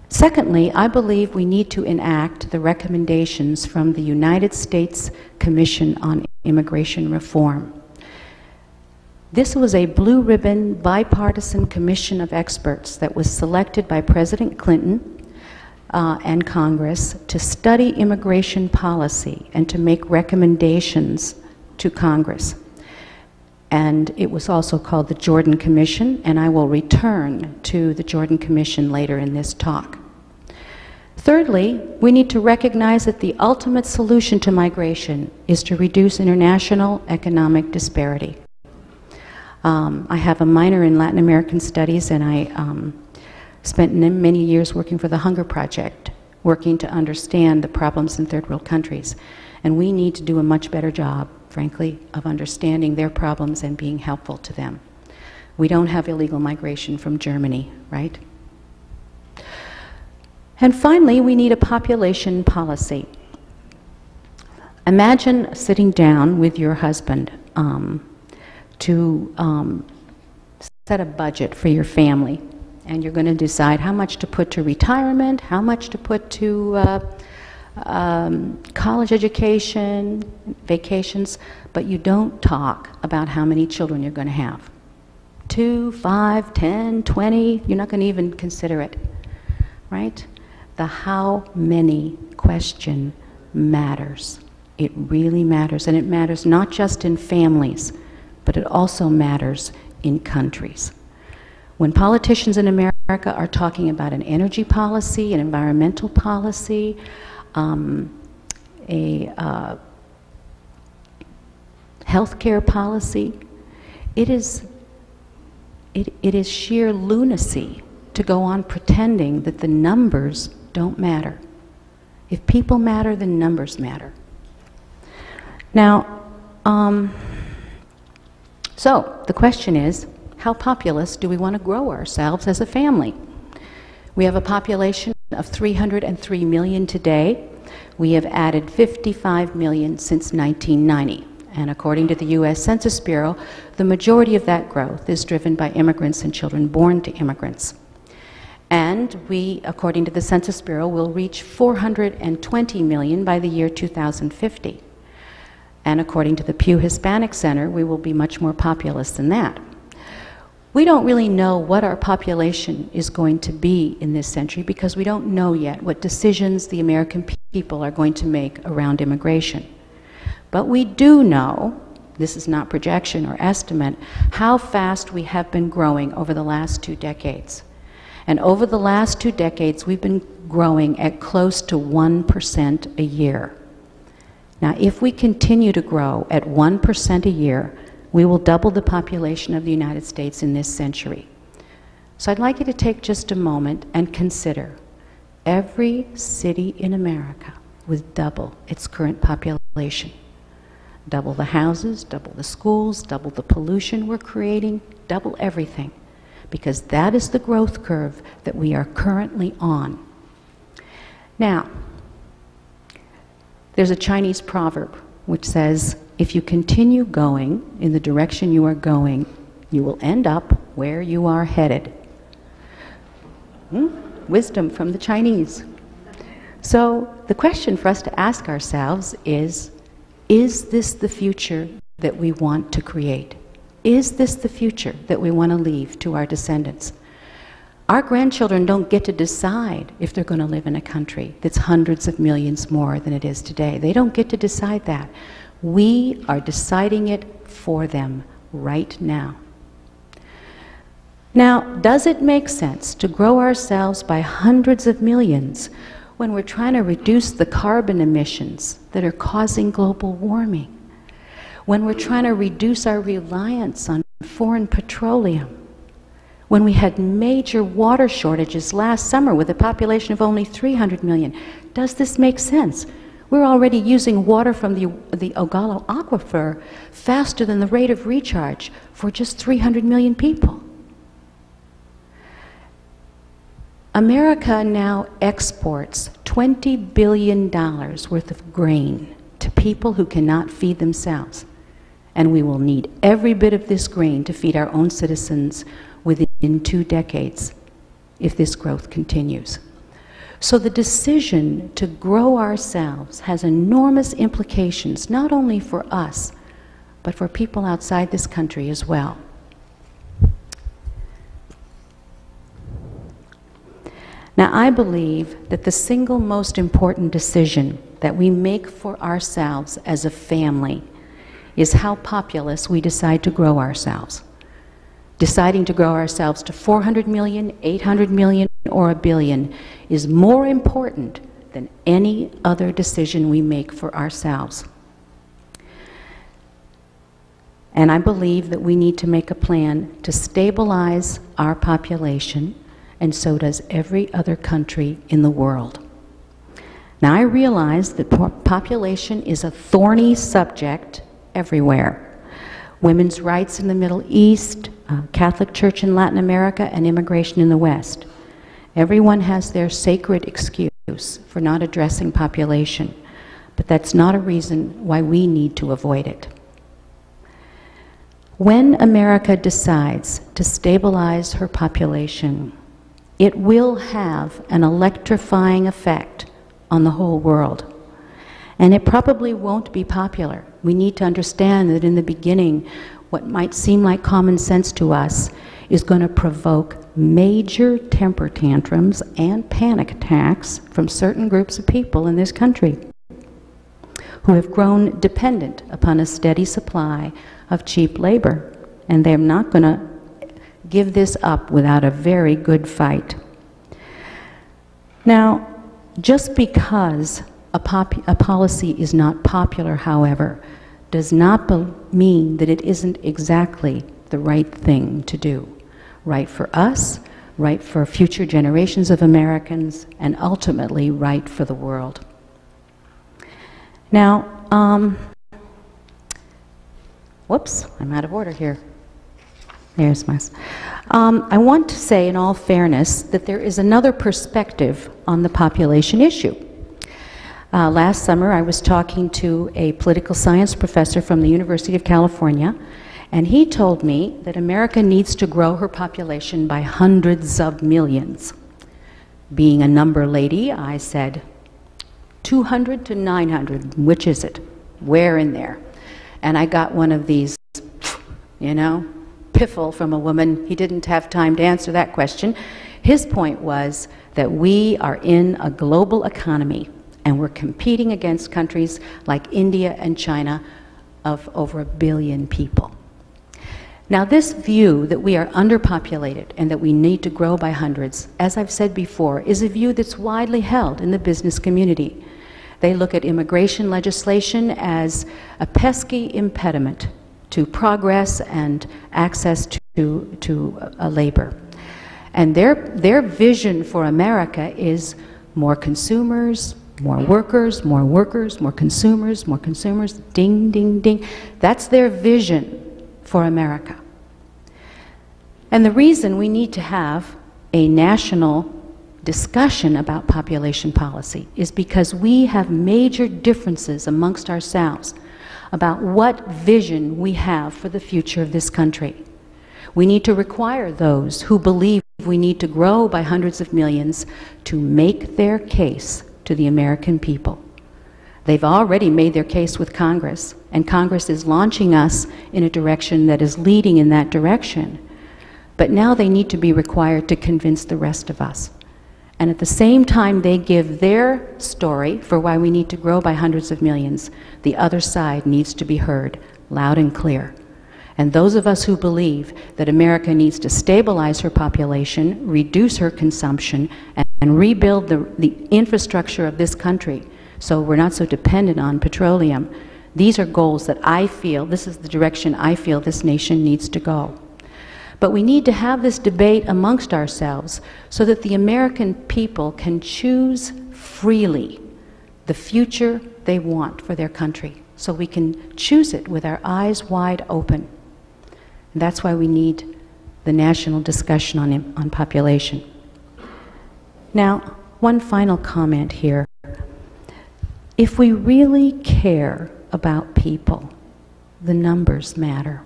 Secondly, I believe we need to enact the recommendations from the United States Commission on Immigration Reform. This was a blue ribbon bipartisan commission of experts that was selected by President Clinton and Congress to study immigration policy and to make recommendations to Congress. And it was also called the Jordan Commission, and I will return to the Jordan Commission later in this talk. Thirdly, we need to recognize that the ultimate solution to migration is to reduce international economic disparity. I have a minor in Latin American studies, and I spent many years working for the Hunger Project, working to understand the problems in third world countries. And we need to do a much better job, frankly, of understanding their problems and being helpful to them. We don't have illegal migration from Germany, right? And finally, we need a population policy. Imagine sitting down with your husband to set a budget for your family, and you're going to decide how much to put to retirement, how much to put to college education, vacations, but you don't talk about how many children you're going to have. 2, 5, 10, 20, you're not going to even consider it, right? The how many question matters. It really matters, and it matters not just in families, but it also matters in countries. When politicians in America are talking about an energy policy, an environmental policy, healthcare policy, it is sheer lunacy to go on pretending that the numbers don't matter. If people matter, then numbers matter. Now, so the question is, how populous do we want to grow ourselves as a family? We have a population of 303 million today. We have added 55 million since 1990. And according to the U.S. Census Bureau, the majority of that growth is driven by immigrants and children born to immigrants. And we, according to the Census Bureau, will reach 420 million by the year 2050. And according to the Pew Hispanic Center, we will be much more populous than that. We don't really know what our population is going to be in this century because we don't know yet what decisions the American people are going to make around immigration. But we do know, this is not projection or estimate, how fast we have been growing over the last 2 decades. And over the last 2 decades, we've been growing at close to 1% a year. Now, if we continue to grow at 1% a year, we will double the population of the United States in this century. So I'd like you to take just a moment and consider every city in America would double its current population. Double the houses, double the schools, double the pollution we're creating, double everything. Because that is the growth curve that we are currently on. Now, there's a Chinese proverb which says, if you continue going in the direction you are going, you will end up where you are headed. Wisdom from the Chinese. So the question for us to ask ourselves is this the future that we want to create? Is this the future that we want to leave to our descendants? Our grandchildren don't get to decide if they're going to live in a country that's hundreds of millions more than it is today. They don't get to decide that. We are deciding it for them right now. Now, does it make sense to grow ourselves by hundreds of millions when we're trying to reduce the carbon emissions that are causing global warming? When we're trying to reduce our reliance on foreign petroleum? When we had major water shortages last summer with a population of only 300 million? Does this make sense? We're already using water from the Ogallala Aquifer faster than the rate of recharge for just 300 million people. America now exports $20 billion worth of grain to people who cannot feed themselves. And we will need every bit of this grain to feed our own citizens within 2 decades. if this growth continues. So the decision to grow ourselves has enormous implications, not only for us, but for people outside this country as well. Now, I believe that the single most important decision that we make for ourselves as a family is how populous we decide to grow ourselves. Deciding to grow ourselves to 400 million, 800 million, or a billion is more important than any other decision we make for ourselves. And I believe that we need to make a plan to stabilize our population, and so does every other country in the world. Now, I realize that population is a thorny subject everywhere. Women's rights in the Middle East, Catholic Church in Latin America, and immigration in the West. Everyone has their sacred excuse for not addressing population, but that's not a reason why we need to avoid it. When America decides to stabilize her population, it will have an electrifying effect on the whole world. And it probably won't be popular. We need to understand that in the beginning, what might seem like common sense to us is going to provoke major temper tantrums and panic attacks from certain groups of people in this country who have grown dependent upon a steady supply of cheap labor. And they're not going to give this up without a very good fight. Now, just because a policy is not popular, however, does not mean that it isn't exactly the right thing to do. Right for us, right for future generations of Americans, and ultimately right for the world. Now, whoops, I'm out of order here. There's my... I want to say, in all fairness, that there is another perspective on the population issue. Last summer, I was talking to a political science professor from the University of California, and he told me that America needs to grow her population by hundreds of millions. Being a number lady, I said, 200 to 900, which is it? Where in there? And I got one of these, you know, piffle from a woman. He didn't have time to answer that question. His point was that we are in a global economy, and we're competing against countries like India and China of over 1 billion people. Now, this view that we are underpopulated and that we need to grow by hundreds, as I've said before, is a view that's widely held in the business community. They look at immigration legislation as a pesky impediment to progress and access to labor. And their vision for America is more consumers, more workers, more workers, more consumers, ding, ding, ding. That's their vision for America. And the reason we need to have a national discussion about population policy is because we have major differences amongst ourselves about what vision we have for the future of this country. We need to require those who believe we need to grow by hundreds of millions to make their case to the American people. They've already made their case with Congress, and Congress is launching us in a direction that is leading in that direction. But now they need to be required to convince the rest of us. And at the same time they give their story for why we need to grow by hundreds of millions, the other side needs to be heard loud and clear. And those of us who believe that America needs to stabilize her population, reduce her consumption, and rebuild the infrastructure of this country so we're not so dependent on petroleum, these are goals that I feel, this is the direction I feel this nation needs to go. But we need to have this debate amongst ourselves so that the American people can choose freely the future they want for their country. So we can choose it with our eyes wide open. And that's why we need the national discussion on population. Now, one final comment here. If we really care about people, the numbers matter.